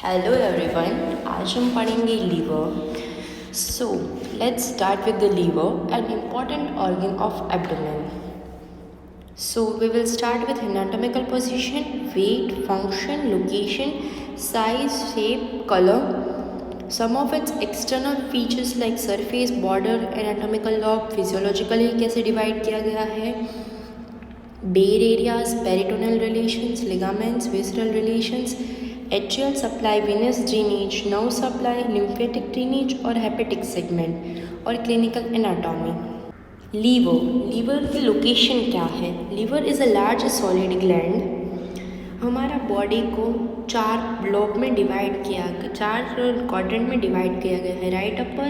Hello everyone, आज हम पढ़ेंगे liver. So let's start with the liver, an important organ of abdomen. So we will start with anatomical position, weight, function, location, size, shape, color. Some of its external features like surface, border, anatomical lobe, physiologically कैसे divide किया गया है, bare areas, peritoneal relations, ligaments, visceral relations, arterial supply, venous drainage, nerve supply, lymphatic drainage और hepatic segment और clinical anatomy. Liver की location क्या है? Liver is a large solid gland. हमारा बॉडी को चार ब्लॉक में डिवाइड किया, चार क्वाड्रेंट में डिवाइड किया गया है. Right upper,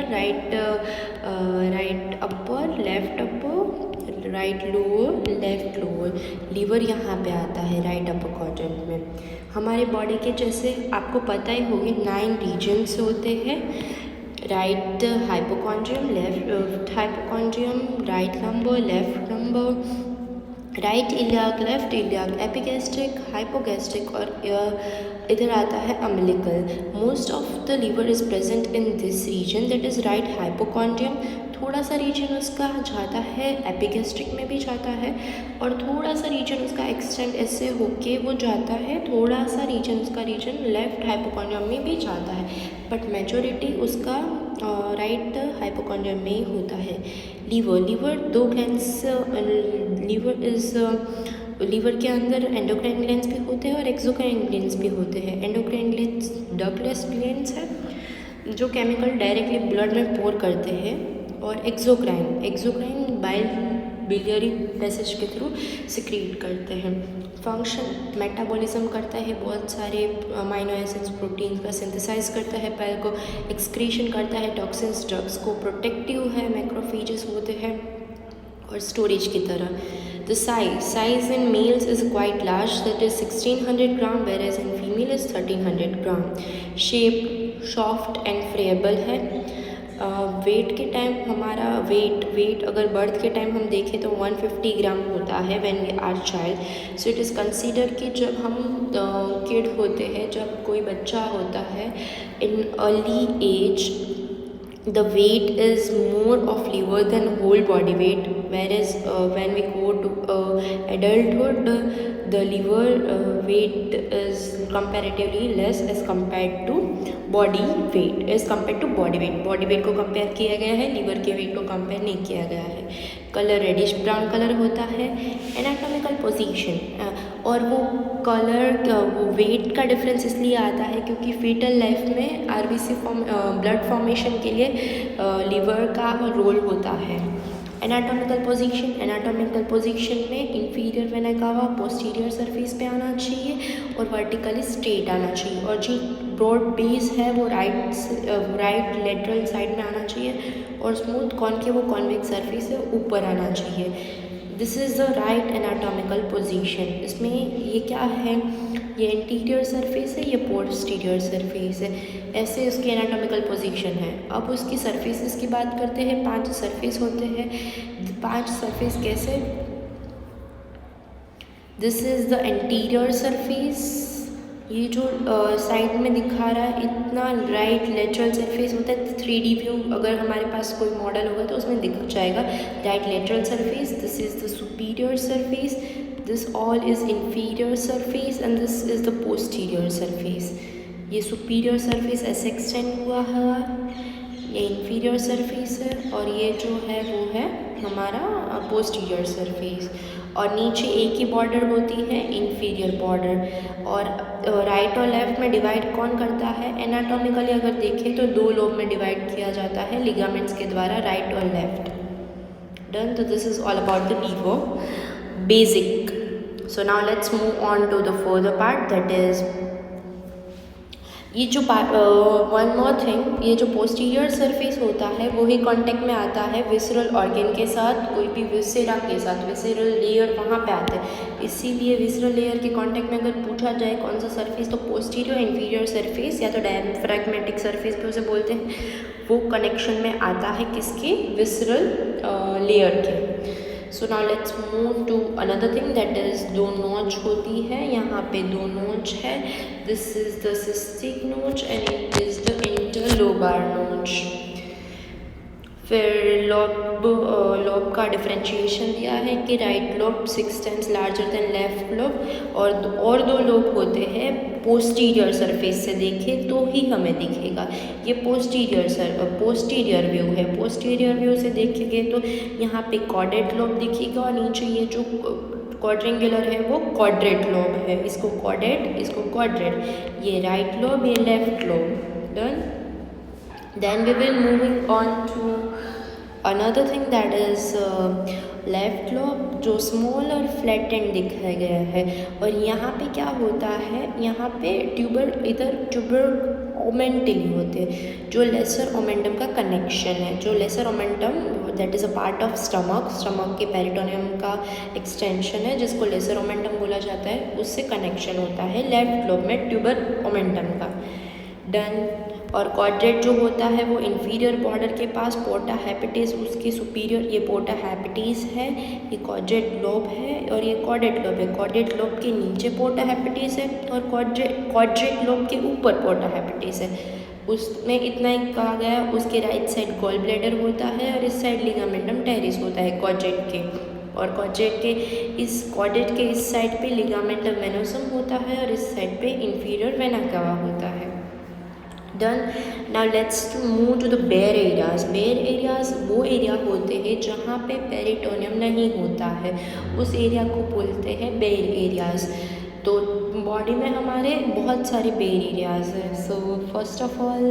left upper, right lower, left lower. Liver यहाँ पे आता है राइट अपर क्वाड्रेंट में. हमारे बॉडी के जैसे आपको पता ही होगी 9 रीजन्स होते हैं. Right hypochondrium, left hypochondrium, right lumbar, left lumbar, right iliac, left iliac, epigastric, hypogastric और इधर आता है umbilical. Most of the liver is present in this region, that is right hypochondrium. थोड़ा सा रीजन उसका जाता है एपिगैस्ट्रिक में भी जाता है, और थोड़ा सा रीजन उसका एक्सटेंड ऐसे होके वो जाता है, थोड़ा सा रीजन उसका लेफ्ट हाइपोकॉन्ड्रियम में भी जाता है, बट मेजॉरिटी उसका राइट हाइपोकॉन्ड्रियम में ही होता है. लीवर दो ग्लैंड्स, लीवर के अंदर एंडोक्राइन ग्लैंड्स भी होते हैं और एक्सोक्राइन ग्लैंड्स भी होते हैं. एंडोक्राइन ग्लैंड्स डक्टलेस ग्लैंड्स है जो केमिकल डायरेक्टली ब्लड में पोर करते हैं, और एक्सोक्राइन बाइल बिलियरी पैसेज के थ्रू सिक्रीट करते हैं. फंक्शन मेटाबॉलिज्म करता है, बहुत सारे अमाइनो एसिड्स प्रोटीन का सिंथेसाइज करता है, पैर को एक्सक्रीशन करता है, टॉक्सिन्स ड्रग्स को प्रोटेक्टिव है, मैक्रोफेजेस होते हैं और स्टोरेज की तरह. The size in males is quite large, that is 1600 gram, average in female is 1300 gram. Shape soft and friable है. वेट के टाइम हमारा वेट अगर बर्थ के टाइम हम देखें तो 150 ग्राम होता है when we are child. So it is consider कि जब हम किड होते हैं, जब कोई बच्चा होता है in early age, the weight is more of liver than whole body weight, whereas when we go to adulthood, the liver weight is comparatively less as compared to body weight. Body weight को compare किया गया है, liver के wait को compare नहीं किया गया है. कलर रेडिश ब्राउन कलर होता है. एनाटॉमिकल पोजीशन, और वो कलर वो वेट का डिफरेंस इसलिए आता है क्योंकि फीटल लाइफ में आरबीसी ब्लड फॉर्मेशन के लिए लीवर का रोल होता है. एनाटॉमिकल पोजीशन में इंफीरियर वेना कावा पोस्टीरियर सरफेस पे आना चाहिए और वर्टिकली स्ट्रेट आना चाहिए, और जो ब्रॉड बेस है वो राइट लेटरल साइड में आना चाहिए, और स्मूथ कॉन्केव कॉन्वेक्स सरफेस है ऊपर आना चाहिए. This is the right anatomical position. इसमें ये क्या है, ये इंटीरियर सरफेस है, ये पोस्टीरियर सरफेस है. ऐसे उसकी एनाटॉमिकल पोजीशन है. अब उसकी सरफेसेस की बात करते हैं. 5 सरफेस होते हैं. 5 सरफेस कैसे? This is the interior surface. ये जो साइड में दिखा रहा है इतना राइट लेटरल सरफेस होता है. 3D व्यू अगर हमारे पास कोई मॉडल होगा तो उसमें दिख जाएगा right lateral surface. This is the superior surface, this all is inferior surface, and this is the posterior surface. ये सुपीरियर सरफेस ऐसे एक्सटेंड हुआ है, ये इंफीरियर सरफेस है, और ये जो है वो है हमारा पोस्टीरियर सरफेस. और नीचे एक ही बॉर्डर होती है, इंफीरियर बॉर्डर. और राइट और लेफ्ट में डिवाइड कौन करता है? एनाटॉमिकली अगर देखें तो 2 लोब में डिवाइड किया जाता है लिगामेंट्स के द्वारा, राइट और लेफ्ट. डन. तो this is all about the liver basic. So now let's move on to the further part, that is ये जो वन मोर थिंग, ये जो पोस्टीरियर सरफेस होता है वो ही कांटेक्ट में आता है विसरल ऑर्गन के साथ, कोई भी विसेरा के साथ. विसरल लेयर वहाँ पे आते हैं, इसीलिए विसरल लेयर के कांटेक्ट में अगर पूछा जाए कौन सा सरफेस, तो पोस्टीरियर इंफीरियर सरफेस या तो डायफ्रैग्मेटिक सरफेस भी उसे बोलते हैं, वो कनेक्शन में आता है किसके? विसरल लेयर के. So now let's move to another thing that is दो नोच होती है, यहाँ पे दो नोच है, this is the cystic notch and it is the interlobar notch. फिर लोब का डिफरेंशिएशन दिया है कि right lobe 6 times larger than left lobe, और दो लोब होते हैं पोस्टीरियर सरफेस से देखें तो ही हमें दिखेगा। ये पोस्टीरियर व्यू है, पोस्टीरियर व्यू से देखेंगे तो यहाँ पे कॉर्डेट लोब दिखेगा और नीचे ये जो क्वाड्रेंगुलर है वो क्वाड्रेट लोब है, इसको क्वाड्रेट इसको क्वाड्रेट, ये राइट लोब ये left lobe. Done. Then we will moving on to another thing that is left lobe, जो स्मॉल और फ्लैट एंड दिखाया गया है। और यहाँ पे क्या होता है, यहाँ पे ट्यूबर ओमेंटली होते हैं, जो लेसर ओमेंटम का कनेक्शन है, जो lesser omentum that is a part of stomach के पेरिटोनियम का एक्सटेंशन है जिसको लेसर ओमेंटम बोला जाता है, उससे कनेक्शन होता है लेफ्ट लोब में ट्यूबर ओमेंटम का। डन। और क्वाड्रेट जो होता है वो इंफीरियर बॉर्डर के पास पोर्टा हेपेटिस, उसके सुपीरियर, ये पोर्टा हेपेटिस है, ये क्वाड्रेट लोब है और ये क्वाड्रेट लोब है। क्वाड्रेट लोब के नीचे पोर्टा हेपेटिस है और क्वाड्रेट लोब के ऊपर पोर्टा हेपेटिस है। उसमें इतना ही कहा गया, उसके राइट साइड गॉल ब्लैडर होता है और इस साइड लिगामेंटम टेरिस होता है क्वाड्रेट के, और क्वाड्रेट के इस साइड पे लिगामेंटम वेनोसम होता है और इस साइड पे इंफीरियर वेना कावा होता है। Done. Now let's move to the bare areas. Bare areas वो एरिया होते हैं जहाँ पे पेरिटोनियम नहीं होता है, उस एरिया को बोलते हैं बेयर एरियाज। तो बॉडी में हमारे बहुत सारे बेयर एरियाज हैं। सो फर्स्ट ऑफ ऑल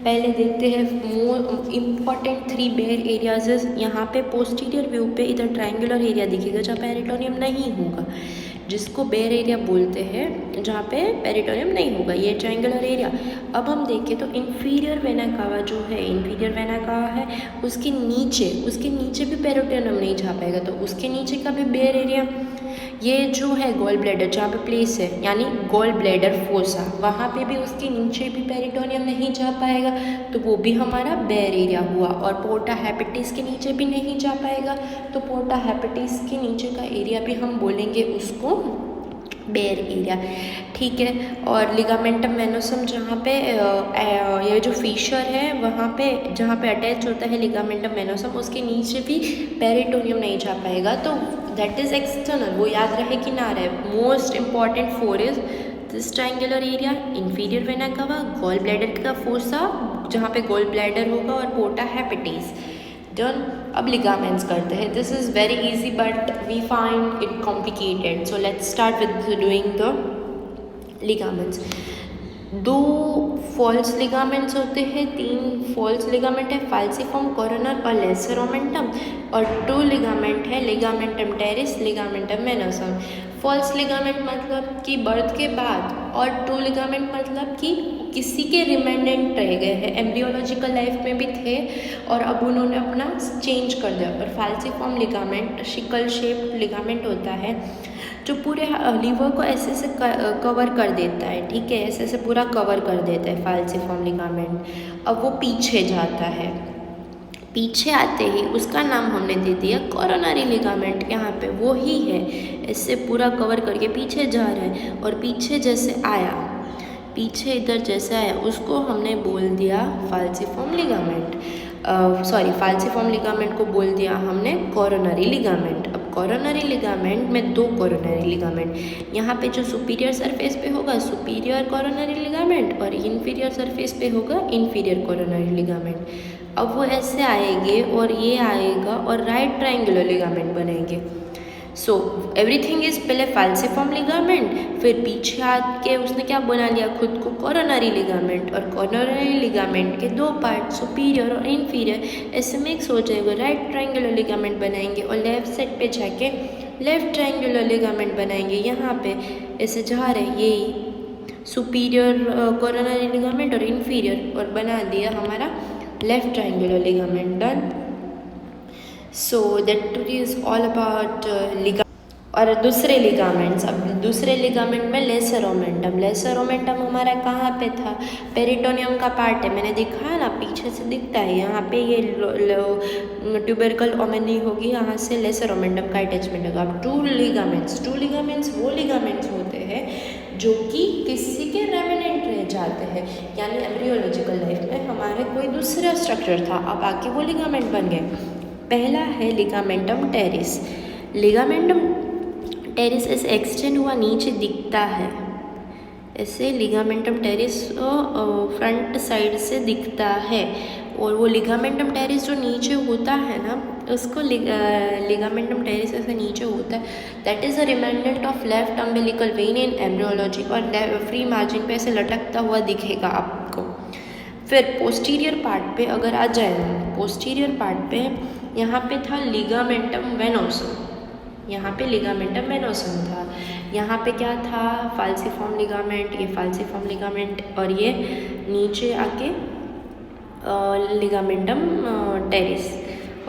पहले देखते हैं मोर इम्पॉर्टेंट 3 बेयर एरियाज। यहाँ पे पोस्टीरियर व्यू पे इधर ट्रायंगुलर एरिया दिखेगा जहाँ पेरिटोनियम नहीं होगा, जिसको बेयर एरिया बोलते हैं, जहाँ पे पेरिटोनियम नहीं होगा, ये ट्रायंगुलर एरिया। अब हम देखें तो इंफीरियर वेना कावा जो है, इंफीरियर वेना कावा है, उसके नीचे भी पेरिटोनियम नहीं जा पाएगा, तो उसके नीचे का भी बेयर एरिया। ये जो है गॉल ब्लैडर जहाँ पे प्लेस है, यानी गॉल ब्लैडर फोसा, वहाँ पे भी उसके नीचे भी पेरिटोनियम नहीं जा पाएगा, तो वो भी हमारा बेयर एरिया हुआ। और पोर्टा हेपेटिस के नीचे भी नहीं जा पाएगा, तो पोर्टा हेपेटिस के नीचे का एरिया भी हम बोलेंगे उसको बेयर एरिया। ठीक है। और लिगामेंटम वेनोसम जहाँ पे ये जो फिशर है वहाँ पे जहाँ पे अटैच होता है लिगामेंटम वेनोसम, उसके नीचे भी पेरिटोनियम नहीं जा पाएगा, तो दैट इज़ एक्सटर्नल, वो याद रहे कि ना रहे। Most important 4 is this triangular area, inferior vena cava, gall bladder का फोसा जहाँ पे गॉल ब्लैडर होगा और पोर्टा हेपेटिस। डन। अब लिगामेंट्स करते हैं। This is very easy but we find it complicated, so let's start with doing the ligaments. 2 false ligaments होते हैं, 3 फॉल्स लिगामेंट है, फाल्सिफॉर्म, कोरोनर और लेसर ओमेंटम, और 2 लिगामेंट है, ligamentum teres, ligamentum venosum. False ligament मतलब कि birth के बाद, और 2 लिगामेंट मतलब कि किसी के रिमेंडेंट रह गए हैं, एम्ब्रियोलॉजिकल लाइफ में भी थे और अब उन्होंने अपना चेंज कर दिया। और फाल्सिफॉर्म लिगामेंट शिकल शेप्ड लिगामेंट होता है जो पूरे लीवर को ऐसे से कवर कर देता है, ठीक है, ऐसे से पूरा कवर कर देता है फाल्सिफॉर्म लिगामेंट। अब वो पीछे जाता है, पीछे आते ही उसका नाम हमने दे दिया कोरोनरी लिगामेंट। यहाँ पे वो ही है, इससे पूरा कवर करके पीछे जा रहा है, और पीछे जैसे आया, पीछे इधर जैसे आया उसको हमने बोल दिया फाल्सिफॉर्म लिगामेंट। फाल्सिफॉर्म लिगामेंट को बोल दिया हमने कोरोनरी लिगामेंट। अब कोरोनरी लिगामेंट में 2 कोरोनरी लिगामेंट, यहाँ पे जो सुपीरियर सरफेस पे होगा सुपीरियर कोरोनरी लिगामेंट और इंफीरियर सरफेस पे होगा इंफीरियर कोरोनरी लिगामेंट। अब वो ऐसे आएंगे और ये आएगा और राइट ट्रायंगुलर लिगामेंट बनेंगे। सो एवरीथिंग इज पहले फाल्सिफॉर्म लिगामेंट, फिर पीछे आके उसने क्या बना लिया खुद को कोरोनरी लिगामेंट, और कोरोनरी लिगामेंट के 2 पार्ट सुपीरियर और इंफीरियर ऐसे मिक्स हो जाएगा, राइट ट्रायंगुलर लिगामेंट बनाएंगे, और लेफ्ट साइड पे जाके लेफ्ट ट्रायंगुलर लिगामेंट बनाएंगे। यहाँ पे ऐसे जा रहे यही सुपीरियर कोरोनरी लिगामेंट और इंफीरियर, और बना दिया हमारा left triangular ligament. Done. So that is all about और दूसरे लिगामेंट्स, अब दूसरे लिगामेंट में लेसर ओमेंटम। लेसर ओमेंटम हमारा कहाँ पे था? पेरिटोनियम का पार्ट है, मैंने दिखाया ना, पीछे से दिखता है। यहाँ पे ये ट्यूबरकल ओमेनी होगी, यहाँ से लेसर ओमेंटम का अटैचमेंट होगा। अब टू लिगामेंट्स वो लिगामेंट्स होते हैं जो कि किसी के रेमिनेंट रह जाते हैं, यानी एम्ब्रियोलॉजिकल लाइफ में हमारे कोई दूसरा स्ट्रक्चर था, अब आके वो लिगामेंट बन गए। पहला है लिगामेंटम टेरिस। लिगामेंटम टेरिस ऐसे एक्सटेंड हुआ नीचे दिखता है, ऐसे लिगामेंटम टेरिस फ्रंट साइड से दिखता है। और वो लिगामेंटम टेरिस जो नीचे होता है ना, उसको लिगामेंटम टेरिस ऐसे नीचे होता है, that is a remnant of left umbilical vein in embryology, और फ्री मार्जिन पे ऐसे लटकता हुआ दिखेगा आपको। फिर पोस्टीरियर पार्ट पे अगर आ जाए, पोस्टीरियर पार्ट पे यहाँ पे था लिगामेंटम वेनोसम, यहाँ पे लिगामेंटम वेनोसम था। यहाँ पे क्या था? फाल्सिफॉर्म लिगामेंट, ये फाल्सिफॉर्म लिगामेंट, और ये नीचे आके लिगामेंटम टेरिस,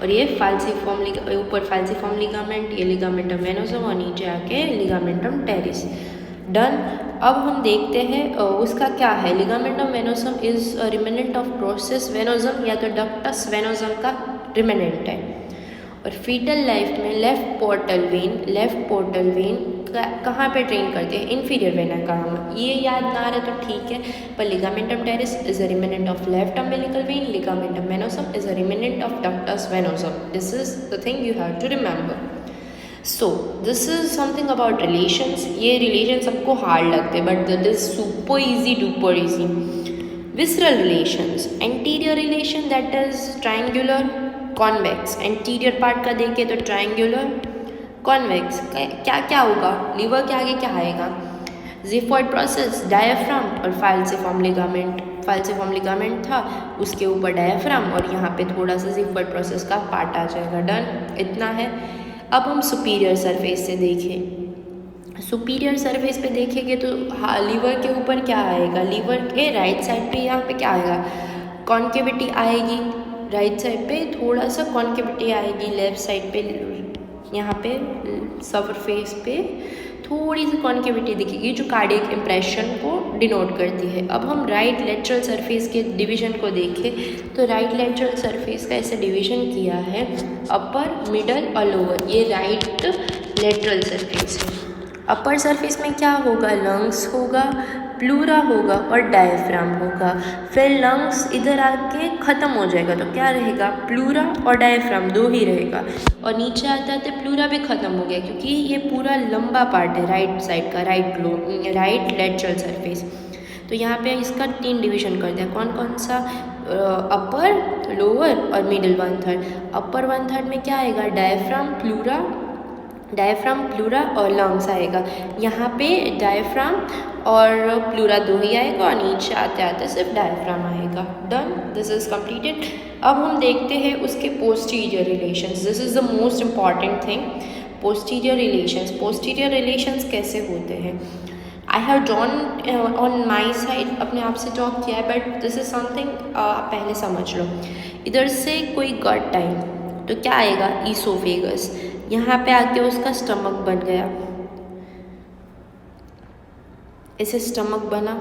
और ये फाल्सिफॉर्म ऊपर फाल्सिफॉर्म लिगामेंट, ये लिगामेंटम वेनोसम, और नीचे आके लिगामेंटम टेरिस। डन। अब हम देखते हैं उसका क्या है। Ligamentum venosum is remnant of process वेनोसम या तो डक्टस वेनोसम का रिमेनेंट है। और फीटल लाइफ में लेफ्ट पोर्टल वेन कहाँ पे ट्रेन करते हैं? इंफीरियर वेना कहाँ? ये याद ना रहे तो ठीक है, पर ligamentum teres is a remnant of left umbilical vein, ligamentum venosum is a remnant of ductus venosum. This is the thing you have to remember. So this is something about relations. ये relation सबको hard लगते हैं, but this is super easy, duper easy. Visceral relations, anterior relation that is triangular convex. Anterior part का देखें तो triangular convex. क्या क्या होगा? लीवर के आगे क्या आएगा? जिफॉइड प्रोसेस, डायफ्राम और फाल्सिफॉर्म लिगामेंट। फाल्सिफॉर्म लिगामेंट था, उसके ऊपर डायफ्राम, और यहाँ पे थोड़ा सा जिफॉइड प्रोसेस का पार्ट आ जाएगा। डन, इतना है। अब हम सुपीरियर सरफेस से देखें। सुपीरियर सरफेस पे देखेंगे तो हाँ, लीवर के ऊपर क्या आएगा? लीवर के राइट साइड पे यहाँ पे क्या आएगा? कॉन्केविटी आएगी। राइट साइड पे थोड़ा सा कॉन्केविटी आएगी, लेफ्ट साइड पे यहाँ पे सरफेस पे थोड़ी सी कॉन्केविटी दिखेगी जो कार्डियक इम्प्रेशन को डिनोट करती है। अब हम राइट लेटरल सरफेस के डिवीजन को देखें तो राइट लेटरल सरफेस का ऐसे डिवीजन किया है, अपर, मिडल और लोअर। ये राइट लेटरल सरफेस है। अपर सरफेस में क्या होगा? लंग्स होगा, प्लूरा होगा और डायफ्राम होगा। फिर लंग्स इधर आके ख़त्म हो जाएगा तो क्या रहेगा? प्लूरा और डायफ्राम दो ही रहेगा। और नीचे आते आते प्लूरा भी ख़त्म हो गया, क्योंकि ये पूरा लंबा पार्ट है राइट साइड का, राइट लेटरल सरफेस। तो यहाँ पे इसका 3 डिवीजन कर दिया। कौन कौन सा? अपर, लोअर और मिडिल 1/3। अपर 1/3 में क्या आएगा? डायफ्राम, प्लूरा और लंग्स आएगा। यहाँ पे डायफ्राम और प्लूरा दो ही आएगा, और नीचे आते आते सिर्फ डायफ्राम आएगा। Done, this is completed. अब हम देखते हैं उसके posterior relations. This is the most important thing, posterior relations कैसे होते हैं। I have drawn on my side, अपने आप से ड्रॉ किया है, बट दिस इज समथिंग आप पहले समझ लो। इधर से कोई गट आई तो क्या आएगा? ईसोफेगस। यहाँ पे आके उसका स्टमक बन गया, ऐसे स्टमक बना।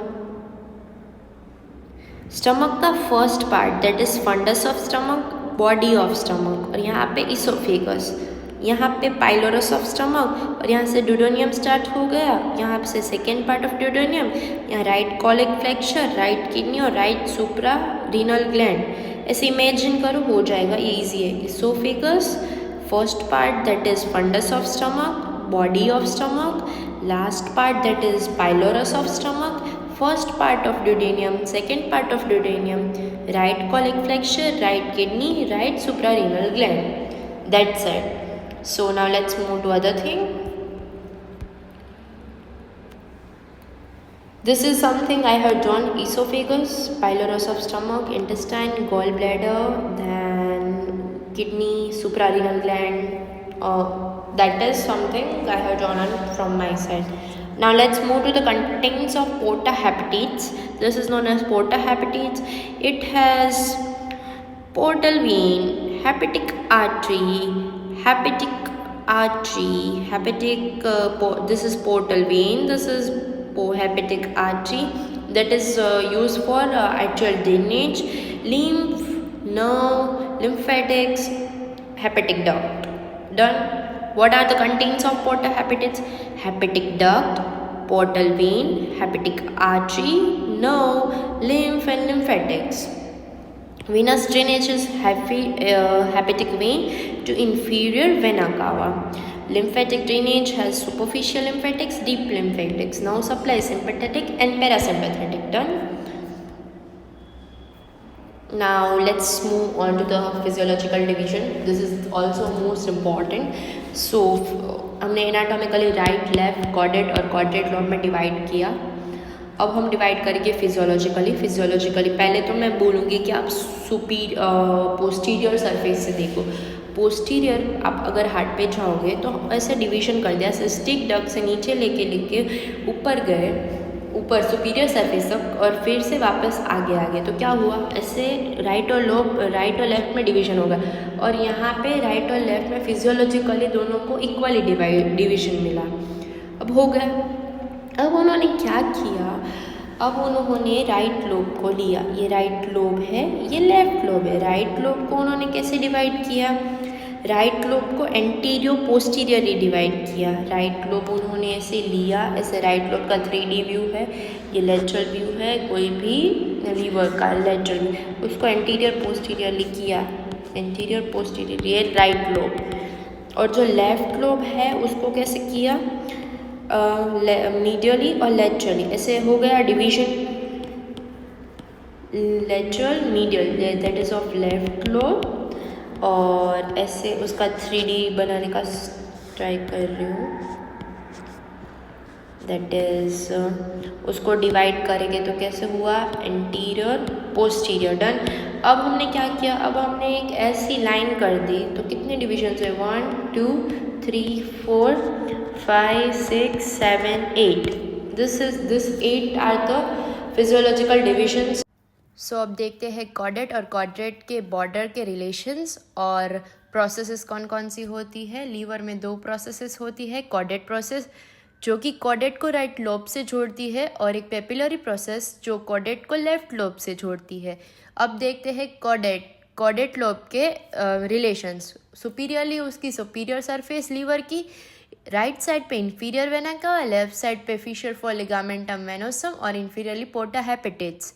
स्टमक का first part that is fundus of stomach, body of stomach, और यहाँ पे ईसोफेगस, यहाँ पे पाइलोरस ऑफ स्टमक, और यहाँ से ड्यूडेनियम स्टार्ट हो गया। यहाँ से सेकेंड पार्ट ऑफ ड्यूडेनियम, यहाँ right colic flexor, right kidney और राइट सुप्रा रीनल ग्लैंड। ऐसे इमेजिन करो, हो जाएगा, ये ईजी है। Oesophagus, first part that is fundus of stomach, body of stomach, last part that is pylorus of stomach, first part of duodenum, second part of duodenum, right colic flexure, right kidney, right suprarenal gland. That's it. So now let's move to other thing. This is something I have drawn: esophagus, pylorus of stomach, intestine, gallbladder, then kidney, suprarenal gland. That is something I have drawn on from my side. Now let's move to the contents of porta hepatic. This is known as porta hepatic. It has portal vein, hepatic artery, hepatic artery, hepatic, this is portal vein, this is hepatic artery, that is used for arterial drainage, lymph, nerve, lymphatics, hepatic duct. Done. What are the contents of portal hepatitis? Hepatic duct, portal vein, hepatic artery, nerve, lymph and lymphatics. Venous drainage is hepatic vein to inferior vena cava. Lymphatic drainage has superficial lymphatics, deep lymphatics. Now supply sympathetic and parasympathetic. Done. Now let's move on to the physiological division. This is also most important. So हमने anatomically right, left, chordate और chordate lobe में divide किया. अब हम divide करेंगे physiologically. पहले तो मैं बोलूँगी कि आप पोस्टीरियर सरफेस से देखो. पोस्टीरियर आप अगर हार्ट पे जाओगे तो ऐसे डिवीजन कर दिया. सिस्टिक डक्ट से नीचे लेके ऊपर गए, ऊपर सुपीरियर सरफेस तक और फिर से वापस आगे. तो क्या हुआ, ऐसे राइट और लेफ्ट में डिवीजन होगा. और यहाँ पे राइट और लेफ्ट में फिजियोलॉजिकली दोनों को इक्वली डिवीजन मिला. अब हो गया. अब उन्होंने क्या किया, अब उन्होंने राइट लोब को लिया. ये राइट लोब है, ये लेफ्ट लोब है. राइट लोब को उन्होंने कैसे डिवाइड किया, राइट लोब को एंटीरियर पोस्टीरियरली डिवाइड किया. राइट लोब उन्होंने ऐसे लिया, ऐसे राइट लोब का 3D व्यू है, ये लेटरल व्यू है, कोई भी लीवर का लेटरल व्यू, उसको एंटीरियर पोस्टीरियरली किया. एंटीरियर पोस्टीरियर ये राइट लोब. और जो लेफ्ट लोब है उसको कैसे किया, मीडियली और लेटरली. ऐसे हो गया division, lateral medial, that is of left lobe. और ऐसे उसका 3D बनाने का ट्राई कर रही हूँ. दैट इज़ उसको डिवाइड करेंगे तो कैसे हुआ, एंटीरियर पोस्टीरियर. डन. अब हमने क्या किया, अब हमने एक ऐसी लाइन कर दी. तो कितने डिविजन है, 1 2 3 4 5 6 7 8. This 8 are the physiological divisions. So अब देखते हैं कॉर्डेट और कॉर्डेट के बॉर्डर के रिलेशंस और प्रोसेसेस कौन कौन सी होती है. लीवर में 2 प्रोसेसेस होती है. कॉर्डेट प्रोसेस जो कि कॉर्डेट को राइट लोब से जोड़ती है और एक पेपिलरी प्रोसेस जो कॉर्डेट को लेफ्ट लोब से जोड़ती है. अब देखते हैं कॉर्डेट लोब के रिलेशंस. सुपीरियरली उसकी सुपीरियर सरफेस लीवर की, राइट साइड पे इंफीरियर वेना का, लेफ्ट साइड पे फिशर फॉर लिगामेंटम वेनोसम और inferiorly porta hepatis.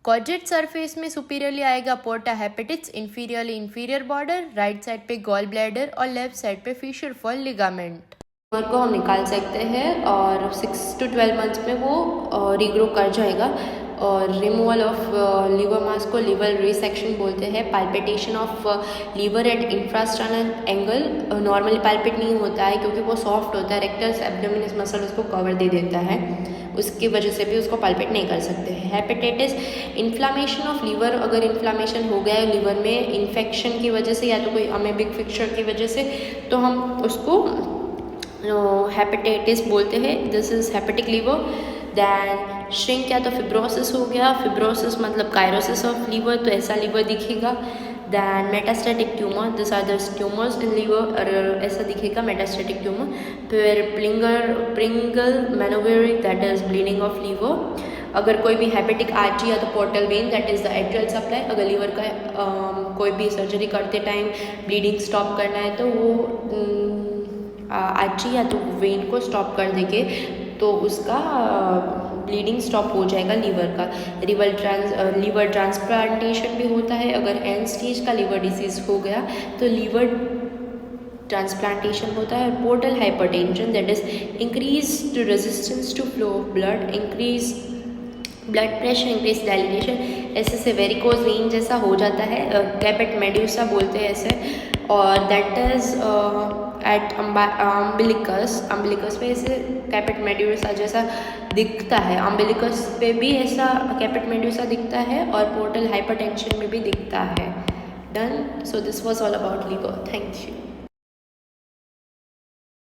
Caudate surface में सुपीरियरली आएगा porta hepatis, inferiorly inferior border, right side पे गॉल ब्लैडर और लेफ्ट साइड पे फिशर फॉर लिगामेंट. लीवर को हम निकाल सकते हैं और 6 to 12 मंथ्स में वो रीग्रो कर जाएगा. और रिमूवल ऑफ लीवर मास को लीवर रिसेक्शन बोलते हैं. Palpitation of liver at infrasternal angle normally palpate नहीं होता है क्योंकि वो सॉफ्ट होता है. रेक्टस एब्डोमिनस मसल उसको कवर दे देता है, उसकी वजह से भी उसको पाल्पिट नहीं कर सकते हैं. Hepatitis, inflammation of liver. अगर इन्फ्लामेशन हो गया है लीवर में इन्फेक्शन की वजह से या तो कोई अमेबिक फिक्सचर की वजह से, तो हम उसको हेपेटाइटिस बोलते हैं. This is hepatic liver. Then shrink या तो फिब्रोसिस हो गया. फिब्रोसिस मतलब कायरोसिस ऑफ लीवर, तो ऐसा लीवर दिखेगा. Then metastatic tumour, this are the tumours in liver, ऐसा दिखेगा मेटास्टेटिक ट्यूमर. फिर Pringle manoeuvre, that is bleeding of liver. अगर कोई भी हेपेटिक आर्टरी या तो portal vein, that is the arterial supply. अगर लीवर का कोई भी सर्जरी करते टाइम ब्लीडिंग स्टॉप करना है तो वो आर्टरी या तो वेन को स्टॉप कर देंगे तो उसका ब्लीडिंग स्टॉप हो जाएगा लीवर का. लीवर ट्रांसप्लांटेशन भी होता है. अगर एंड स्टेज का लीवर डिसीज हो गया तो लीवर ट्रांसप्लांटेशन होता है. Portal hypertension, that is increase to resistance to flow of blood, increase blood pressure, increase dilatation. ऐसे से वेरिकोज वेन जैसा हो जाता है. कैपेट मेड्यूसा बोलते हैं ऐसे. और दैट इज एट अम्बिलिकस पे ऐसे कैपेट मेड्यूसा जैसा दिखता है. अम्बिलिकस पे भी ऐसा कैपेट मेड्यूसा दिखता है और पोर्टल हाइपरटेंशन में भी दिखता है. Done. So this was all about liver. Thank you.